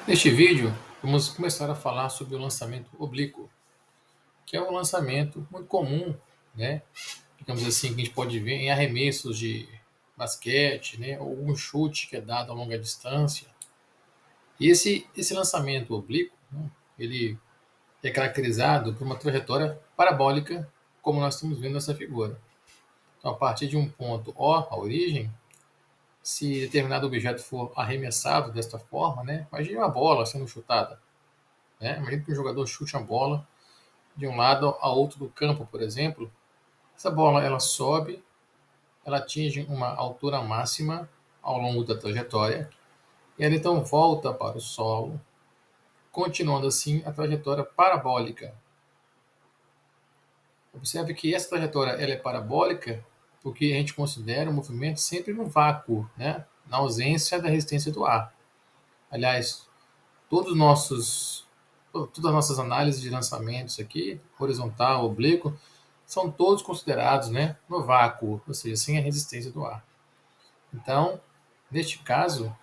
Neste vídeo, vamos começar a falar sobre o lançamento oblíquo, que é um lançamento muito comum, né? Digamos assim, que a gente pode ver em arremessos de basquete, né? Ou um chute que é dado a longa distância. E esse lançamento oblíquo, né? Ele é caracterizado por uma trajetória parabólica, como nós estamos vendo nessa figura. Então, a partir de um ponto O, a origem, se determinado objeto for arremessado desta forma, né? Imagine uma bola sendo chutada, né? Imagine que um jogador chute uma bola de um lado a outro do campo, por exemplo. Essa bola ela sobe, ela atinge uma altura máxima ao longo da trajetória e ela então volta para o solo, continuando assim a trajetória parabólica. Observe que essa trajetória ela é parabólica porque a gente considera o movimento sempre no vácuo, né? Na ausência da resistência do ar. Aliás, todos todas as nossas análises de lançamentos aqui, horizontal, oblíquo, são todos considerados, né, no vácuo, ou seja, sem a resistência do ar. Então, neste caso,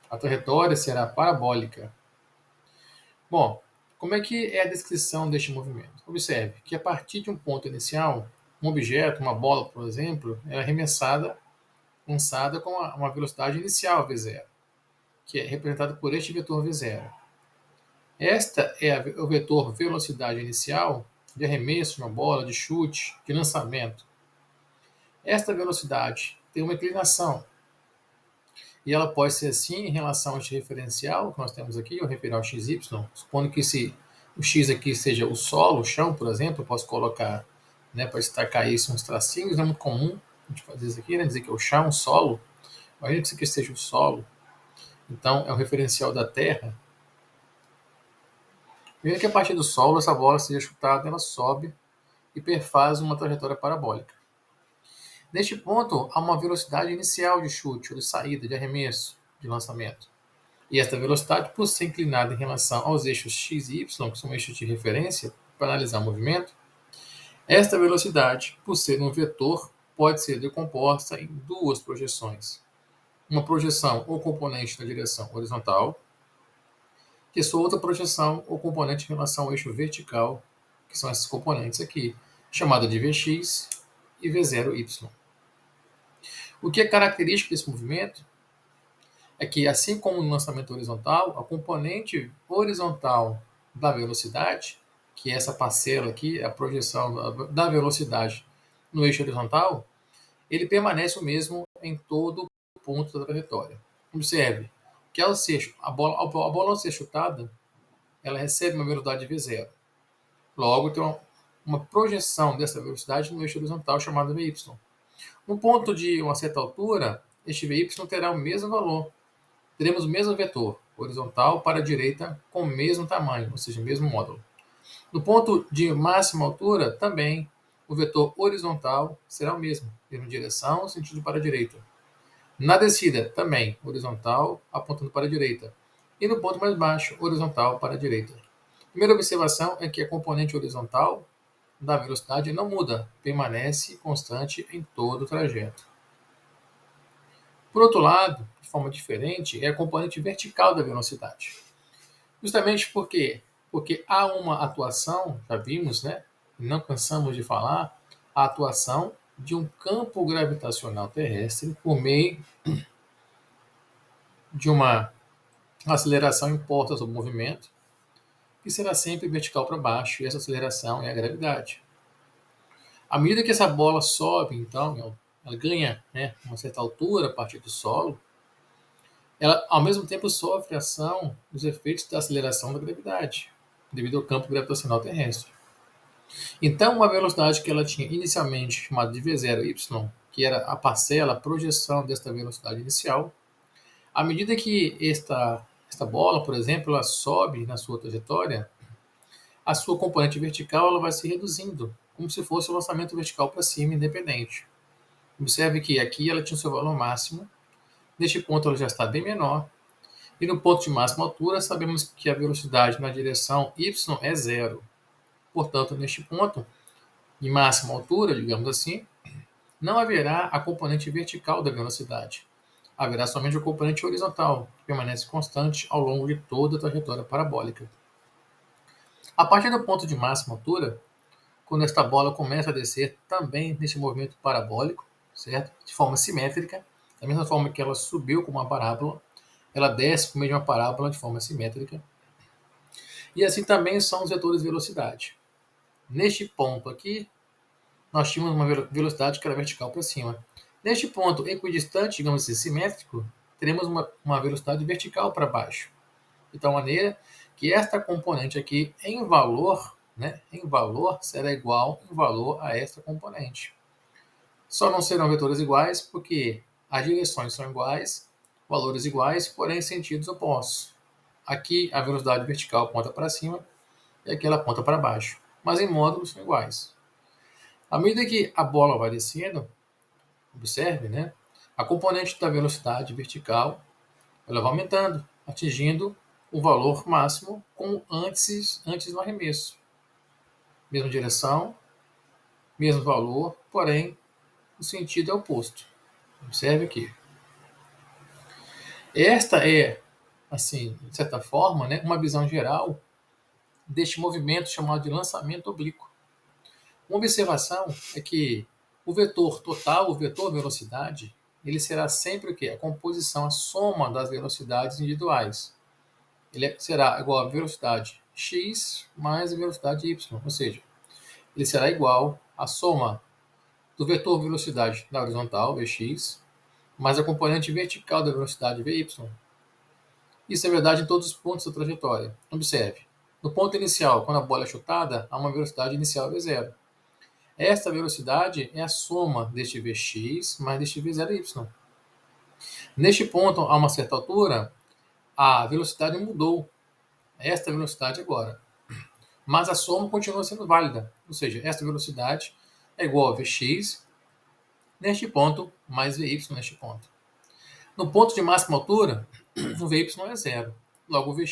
a trajetória será parabólica. Bom, como é que é a descrição deste movimento? Observe que a partir de um ponto inicial, um objeto, uma bola, por exemplo, é arremessada, lançada com uma velocidade inicial v0, que é representada por este vetor v0. Esta é o vetor velocidade inicial de arremesso de uma bola, de chute, de lançamento. Esta velocidade tem uma inclinação, e ela pode ser assim em relação a este referencial que nós temos aqui, o referencial XY, supondo que o X aqui seja o solo, o chão, por exemplo, eu posso colocar, né, para destacar isso, uns tracinhos, é muito comum a gente fazer isso aqui, né, dizer que é o chão, o solo. Imagina que isso aqui seja o solo, então é o referencial da Terra. Mesmo que a partir do solo essa bola seja chutada, ela sobe e perfaz uma trajetória parabólica. Neste ponto, há uma velocidade inicial de chute, ou de saída, de arremesso, de lançamento. E esta velocidade, por ser inclinada em relação aos eixos x e y, que são eixos de referência para analisar o movimento, esta velocidade, por ser um vetor, pode ser decomposta em duas projeções. Uma projeção ou componente na direção horizontal, e sua outra projeção ou componente em relação ao eixo vertical, que são esses componentes aqui, chamada de Vx e V0y. O que é característico desse movimento é que, assim como no lançamento horizontal, a componente horizontal da velocidade, que é essa parcela aqui, a projeção da velocidade no eixo horizontal, ele permanece o mesmo em todo o ponto da trajetória. Observe que a bola ao ser chutada, ela recebe uma velocidade v0. Logo, tem uma projeção dessa velocidade no eixo horizontal chamada vy. No ponto de uma certa altura, este vy terá o mesmo valor. Teremos o mesmo vetor, horizontal para a direita, com o mesmo tamanho, ou seja, o mesmo módulo. No ponto de máxima altura, também, o vetor horizontal será o mesmo, mesma direção, sentido para a direita. Na descida, também, horizontal, apontando para a direita. E no ponto mais baixo, horizontal para a direita. A primeira observação é que a componente horizontal da velocidade não muda, permanece constante em todo o trajeto. Por outro lado, de forma diferente, é a componente vertical da velocidade. Justamente porque há uma atuação, já vimos, né? Não cansamos de falar, a atuação de um campo gravitacional terrestre por meio de uma aceleração imposta sobre o movimento, que será sempre vertical para baixo, e essa aceleração é a gravidade. À medida que essa bola sobe, então, ela ganha, né, uma certa altura a partir do solo, ela, ao mesmo tempo, sofre a ação dos efeitos da aceleração da gravidade, devido ao campo gravitacional terrestre. Então, uma velocidade que ela tinha inicialmente chamada de v0y, que era a parcela, a projeção desta velocidade inicial, à medida que esta bola, por exemplo, ela sobe na sua trajetória, a sua componente vertical ela vai se reduzindo, como se fosse o lançamento vertical para cima independente. Observe que aqui ela tinha o seu valor máximo, neste ponto ela já está bem menor, e no ponto de máxima altura sabemos que a velocidade na direção y é zero. Portanto, neste ponto, de máxima altura, digamos assim, não haverá a componente vertical da velocidade. haverá somente o componente horizontal, que permanece constante ao longo de toda a trajetória parabólica. A partir do ponto de máxima altura, quando esta bola começa a descer também neste movimento parabólico, certo? De forma simétrica, da mesma forma que ela subiu com uma parábola, ela desce por meio de uma parábola de forma simétrica. E assim também são os vetores de velocidade. Neste ponto aqui, nós tínhamos uma velocidade que era vertical para cima. Neste ponto equidistante, digamos assim, simétrico, teremos uma velocidade vertical para baixo. De tal maneira que esta componente aqui, em valor, será igual em valor a esta componente. Só não serão vetores iguais porque as direções são iguais, valores iguais, porém sentidos opostos. Aqui a velocidade vertical aponta para cima e aqui ela aponta para baixo, mas em módulos são iguais. À medida que a bola vai descendo, observe, né? A componente da velocidade vertical ela vai aumentando, atingindo o valor máximo como antes do arremesso. Mesma direção, mesmo valor, porém o sentido é oposto. Observe aqui. Esta é, assim, de certa forma, né, uma visão geral deste movimento chamado de lançamento oblíquo. Uma observação é que o vetor total, o vetor velocidade, ele será sempre o quê? A composição, a soma das velocidades individuais. Ele será igual a velocidade x mais a velocidade y, ou seja, ele será igual à soma do vetor velocidade na horizontal, vx, mais a componente vertical da velocidade, vy. Isso é verdade em todos os pontos da trajetória. Observe, no ponto inicial, quando a bola é chutada, há uma velocidade inicial v0. Esta velocidade é a soma deste Vx mais deste V0y. Neste ponto, a uma certa altura, a velocidade mudou. Esta velocidade agora. Mas a soma continua sendo válida. Ou seja, esta velocidade é igual a Vx neste ponto mais Vy neste ponto. No ponto de máxima altura, o Vy é zero. Logo, o V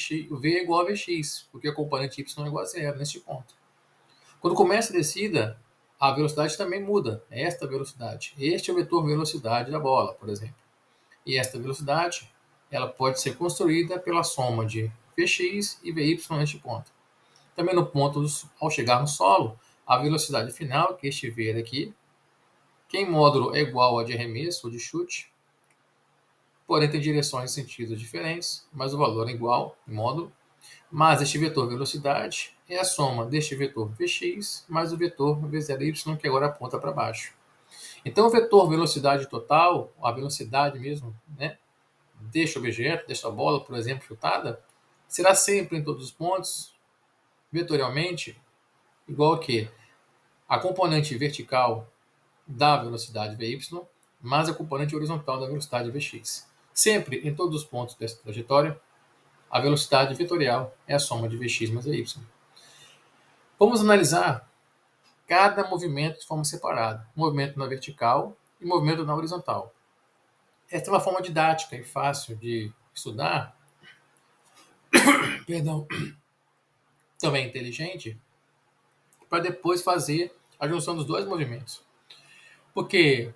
é igual a Vx, porque a componente y é igual a zero neste ponto. Quando começa a descida, a velocidade também muda. Esta velocidade. Este é o vetor velocidade da bola, por exemplo. E esta velocidade, ela pode ser construída pela soma de Vx e Vy neste ponto. Também no ponto, ao chegar no solo, a velocidade final, que é este V aqui, que em módulo é igual a de arremesso ou de chute, porém tem direções e sentidos diferentes, mas o valor é igual em módulo. Mas este vetor velocidade é a soma deste vetor Vx mais o vetor V0y, que agora aponta para baixo. Então, o vetor velocidade total, a velocidade mesmo, né, deste objeto, desta bola, por exemplo, chutada, será sempre em todos os pontos, vetorialmente, igual a que a componente vertical da velocidade Vy mais a componente horizontal da velocidade Vx. Sempre em todos os pontos dessa trajetória, a velocidade vetorial é a soma de Vx mais Vy. Vamos analisar cada movimento de forma separada. Movimento na vertical e movimento na horizontal. Esta é uma forma didática e fácil de estudar, também inteligente, para depois fazer a junção dos dois movimentos. Porque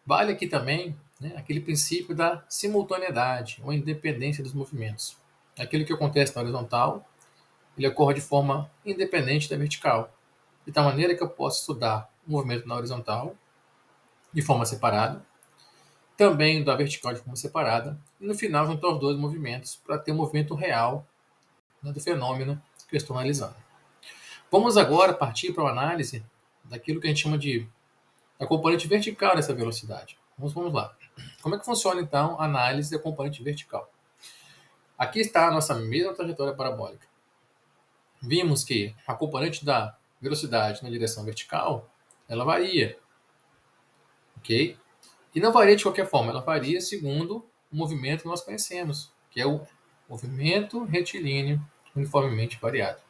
vale aqui também, né, aquele princípio da simultaneidade ou independência dos movimentos. Aquilo que acontece na horizontal, ele ocorre de forma independente da vertical. De tal maneira que eu posso estudar o movimento na horizontal de forma separada, também da vertical de forma separada, e no final juntar os dois movimentos para ter um movimento real, né, do fenômeno que eu estou analisando. Vamos agora partir para a análise daquilo que a gente chama de a componente vertical dessa velocidade. Vamos lá. Como é que funciona então a análise da componente vertical? Aqui está a nossa mesma trajetória parabólica. Vimos que a componente da velocidade na direção vertical, ela varia, ok? E não varia de qualquer forma, ela varia segundo o movimento que nós conhecemos, que é o movimento retilíneo uniformemente variado.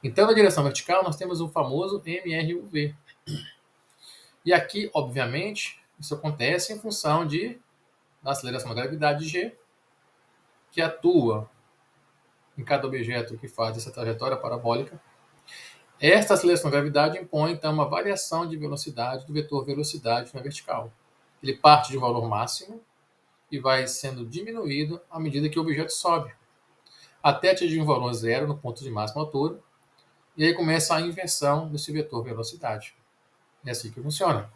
Então, na direção vertical, nós temos o famoso MRUV. E aqui, obviamente, isso acontece em função da aceleração da gravidade G, que atua em cada objeto que faz essa trajetória parabólica. Esta aceleração da gravidade impõe, então, uma variação de velocidade do vetor velocidade na vertical. Ele parte de um valor máximo e vai sendo diminuído à medida que o objeto sobe, até atingir um valor zero no ponto de máxima altura, e aí começa a inversão desse vetor velocidade. É assim que funciona.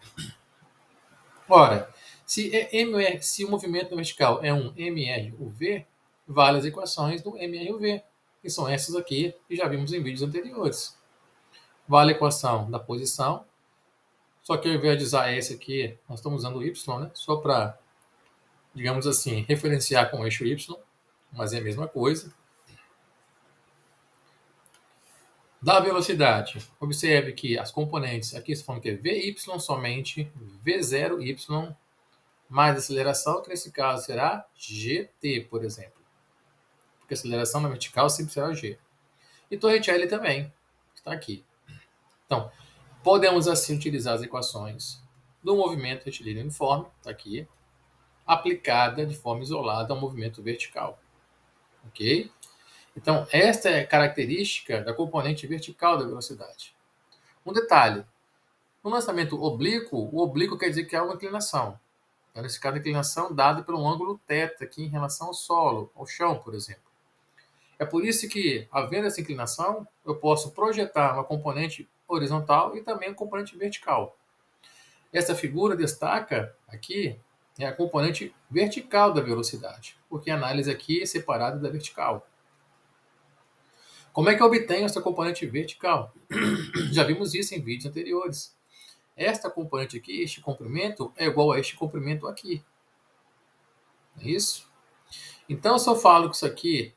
Ora, se o movimento vertical é um mRUV, vale as equações do mRUV, que são essas aqui, que já vimos em vídeos anteriores. Vale a equação da posição, só que ao invés de usar essa aqui, nós estamos usando o y, né? Só para, digamos assim, referenciar com o eixo y, mas é a mesma coisa. Da velocidade, observe que as componentes aqui estão falando que é Vy somente, V0y mais aceleração, que nesse caso será GT, por exemplo. Porque a aceleração na vertical sempre será G. E Torricelli também está aqui. Então, podemos assim utilizar as equações do movimento retilíneo uniforme, está aqui, aplicada de forma isolada ao movimento vertical. Ok? Então, esta é a característica da componente vertical da velocidade. Um detalhe: no lançamento oblíquo, o oblíquo quer dizer que há uma inclinação. Então, nesse caso, a inclinação dada pelo ângulo θ aqui em relação ao solo, ao chão, por exemplo. É por isso que, havendo essa inclinação, eu posso projetar uma componente horizontal e também uma componente vertical. Essa figura destaca aqui a componente vertical da velocidade, porque a análise aqui é separada da vertical. Como é que eu obtenho essa componente vertical? Já vimos isso em vídeos anteriores. Esta componente aqui, este comprimento, é igual a este comprimento aqui. É isso? Então, se eu falo que isso aqui,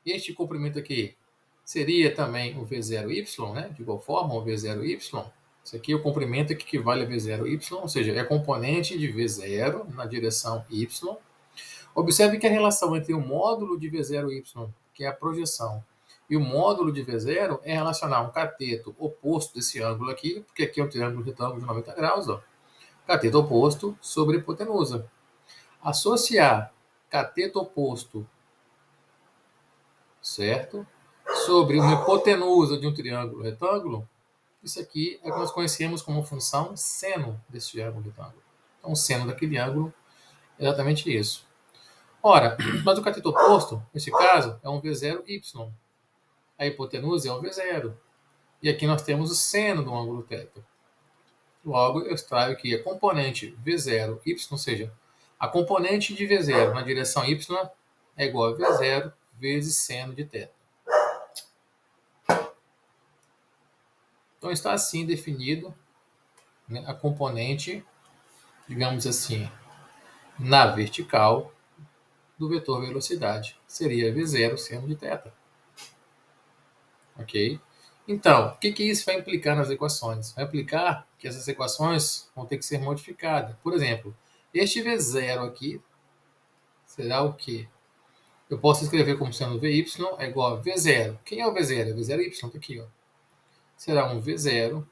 este comprimento aqui, seria também o V0y, né? De igual forma, o V0y. Isso aqui é o comprimento que equivale a V0y, ou seja, é componente de V0 na direção y. Observe que a relação entre o módulo de V0y, que é a projeção, e o módulo de V0 é relacionar um cateto oposto desse ângulo aqui, porque aqui é um triângulo retângulo de 90 graus, ó, cateto oposto sobre hipotenusa. Associar cateto oposto, certo? Sobre uma hipotenusa de um triângulo retângulo, isso aqui é o que nós conhecemos como função seno desse triângulo retângulo. Então, o seno daquele ângulo é exatamente isso. Ora, mas o cateto oposto, nesse caso, é um V0y. A hipotenusa é um V0. E aqui nós temos o seno do ângulo θ. Logo, eu extraio que a componente V0y, ou seja, a componente de V0 na direção y é igual a V0 vezes seno de θ. Então está assim definido, né, a componente, digamos assim, na vertical do vetor velocidade. Seria V0 seno de θ. Ok? Então, o que isso vai implicar nas equações? Vai implicar que essas equações vão ter que ser modificadas. Por exemplo, este V0 aqui será o quê? Eu posso escrever como sendo Vy é igual a V0. Quem é o V0? É V0y, está aqui. Ó. Será um V0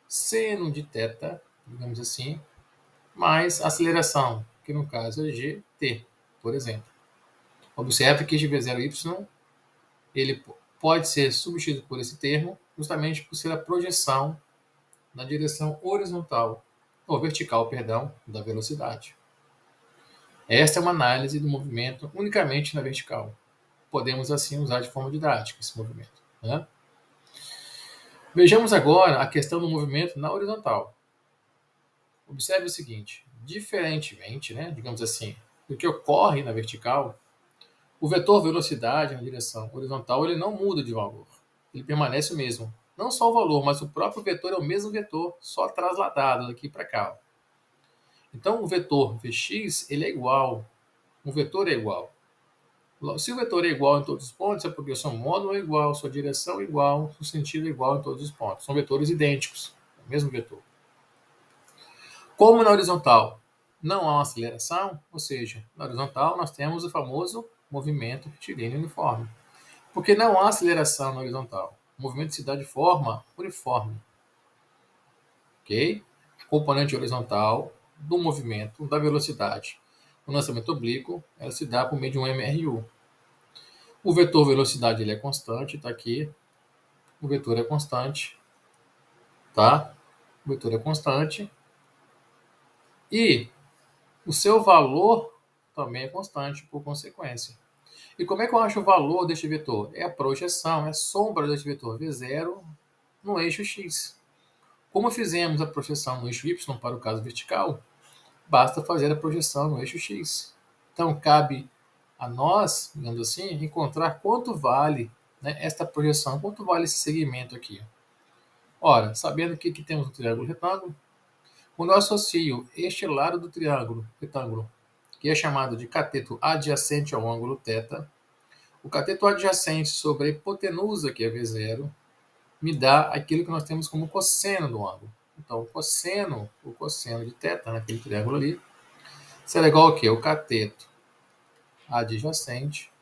seno de θ, digamos assim, mais aceleração, que no caso é gt, por exemplo. Observe que este V0y ele pode ser substituído por esse termo justamente por ser a projeção na direção horizontal, ou vertical, perdão, da velocidade. Esta é uma análise do movimento unicamente na vertical. Podemos assim usar de forma didática esse movimento. Né? Vejamos agora a questão do movimento na horizontal. Observe o seguinte, diferentemente, né, digamos assim, do que ocorre na vertical, o vetor velocidade na direção horizontal ele não muda de valor. Ele permanece o mesmo. Não só o valor, mas o próprio vetor é o mesmo vetor, só trasladado daqui para cá. Então, o vetor Vx ele é igual. O vetor é igual. Se o vetor é igual em todos os pontos, é porque o seu módulo é igual, sua direção é igual, seu sentido é igual em todos os pontos. São vetores idênticos, o mesmo vetor. Como na horizontal não há uma aceleração, ou seja, na horizontal nós temos o famoso movimento retilíneo uniforme. Porque não há aceleração na horizontal. O movimento se dá de forma uniforme. Ok? A componente horizontal do movimento, da velocidade, no lançamento oblíquo, ela se dá por meio de um MRU. O vetor velocidade ele é constante, está aqui. O vetor é constante. Tá? O vetor é constante. E o seu valor também é constante por consequência. E como é que eu acho o valor deste vetor? É a projeção, é a sombra deste vetor V0 no eixo X. Como fizemos a projeção no eixo Y para o caso vertical, basta fazer a projeção no eixo X. Então, cabe a nós, digamos assim, encontrar quanto vale, né, esta projeção, quanto vale esse segmento aqui. Ora, sabendo que aqui temos um triângulo retângulo, quando eu associo este lado do triângulo retângulo, que é chamado de cateto adjacente ao ângulo θ, o cateto adjacente sobre a hipotenusa, que é V0, me dá aquilo que nós temos como cosseno do ângulo. Então, o cosseno de θ, naquele triângulo ali, será igual ao quê? O cateto adjacente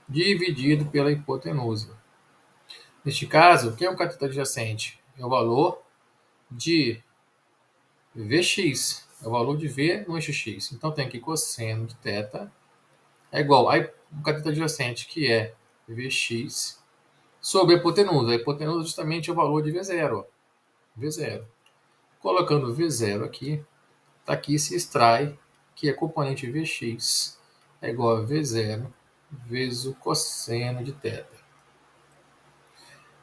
dividido pela hipotenusa. Neste caso, o que é um cateto adjacente? É o valor de Vx, é o valor de V no eixo X. Então, tem aqui cosseno de θ é igual a um cateto adjacente, que é Vx, sobre a hipotenusa. A hipotenusa justamente é o valor de V0. V0. Colocando V0 aqui, daqui se extrai que a componente Vx é igual a V0 vezes o cosseno de θ.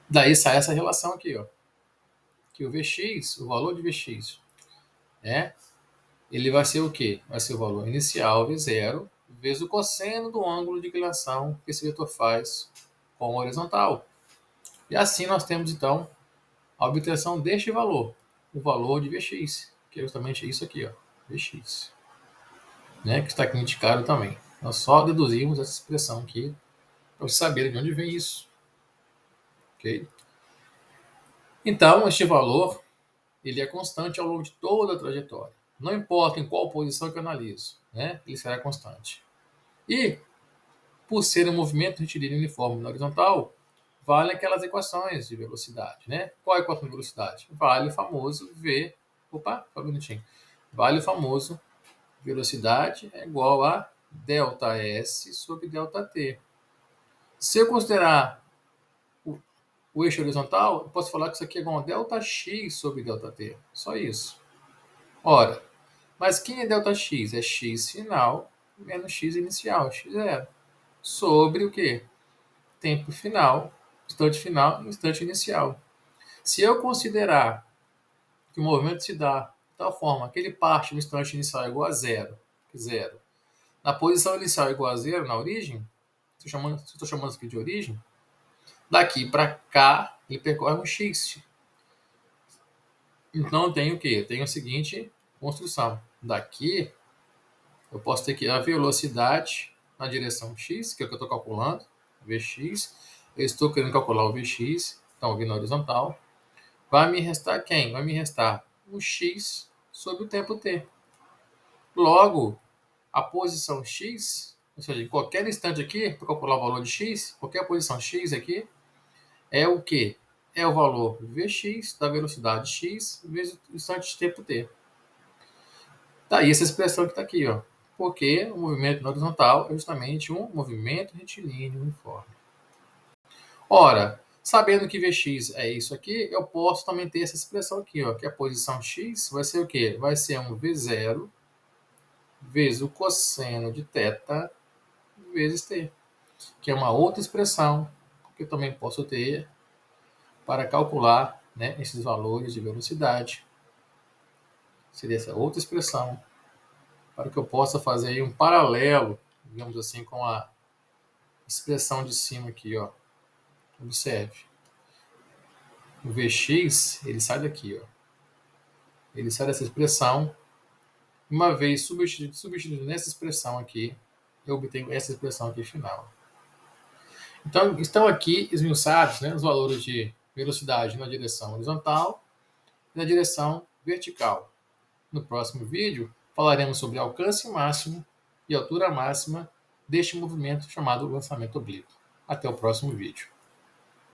Daí sai essa relação aqui, ó, que o Vx, o valor de Vx, ele vai ser o quê? Vai ser o valor inicial V0 vezes o cosseno do ângulo de inclinação que esse vetor faz com a horizontal. E assim nós temos, então, a obtenção deste valor, o valor de Vx, que é justamente isso aqui, ó, Vx, né, que está aqui indicado também. Nós só deduzimos essa expressão aqui para você saber de onde vem isso. Ok? Então, este valor ele é constante ao longo de toda a trajetória. Não importa em qual posição que eu analiso, né, ele será constante. E, por ser um movimento retilíneo uniforme na horizontal, vale aquelas equações de velocidade, né? Qual é a equação de velocidade? Vale o famoso V... Opa, só um minutinho. Vale o famoso velocidade é igual a ΔS sobre ΔT. Se eu considerar o eixo horizontal, eu posso falar que isso aqui é igual a ΔX sobre ΔT. Só isso. Ora, mas quem é ΔX? É x final menos x inicial, x0. Sobre o quê? Tempo final, instante final e instante inicial. Se eu considerar que o movimento se dá de tal forma que ele parte no instante inicial igual a zero, na posição inicial igual a zero, na origem, estou chamando isso aqui de origem, daqui para cá ele percorre um x. Então eu tenho o quê? Eu tenho a seguinte construção. Daqui eu posso ter que a velocidade na direção x, que é o que eu estou calculando, Vx. Eu estou querendo calcular o Vx, então vindo na horizontal. Vai me restar quem? Vai me restar o x sobre o tempo t. Logo, a posição x, ou seja, em qualquer instante aqui, para calcular o valor de x, qualquer posição x aqui, é o quê? É o valor Vx da velocidade x vezes o instante de tempo t. Daí essa expressão que está aqui, ó. Porque o movimento na horizontal é justamente um movimento retilíneo uniforme. Ora, sabendo que Vx é isso aqui, eu posso também ter essa expressão aqui, ó, que a posição x vai ser o quê? Vai ser um V0 vezes o cosseno de θ vezes t, que é uma outra expressão que eu também posso ter para calcular, né, esses valores de velocidade. Seria essa outra expressão para que eu possa fazer aí um paralelo, digamos assim, com a expressão de cima aqui, ó. Observe. O Vx, ele sai daqui, ó. Ele sai dessa expressão. Uma vez substituído nessa expressão aqui, eu obtenho essa expressão aqui final. Então, estão aqui esmiuçados, né, os valores de velocidade na direção horizontal e na direção vertical. No próximo vídeo, falaremos sobre alcance máximo e altura máxima deste movimento chamado lançamento oblíquo. Até o próximo vídeo.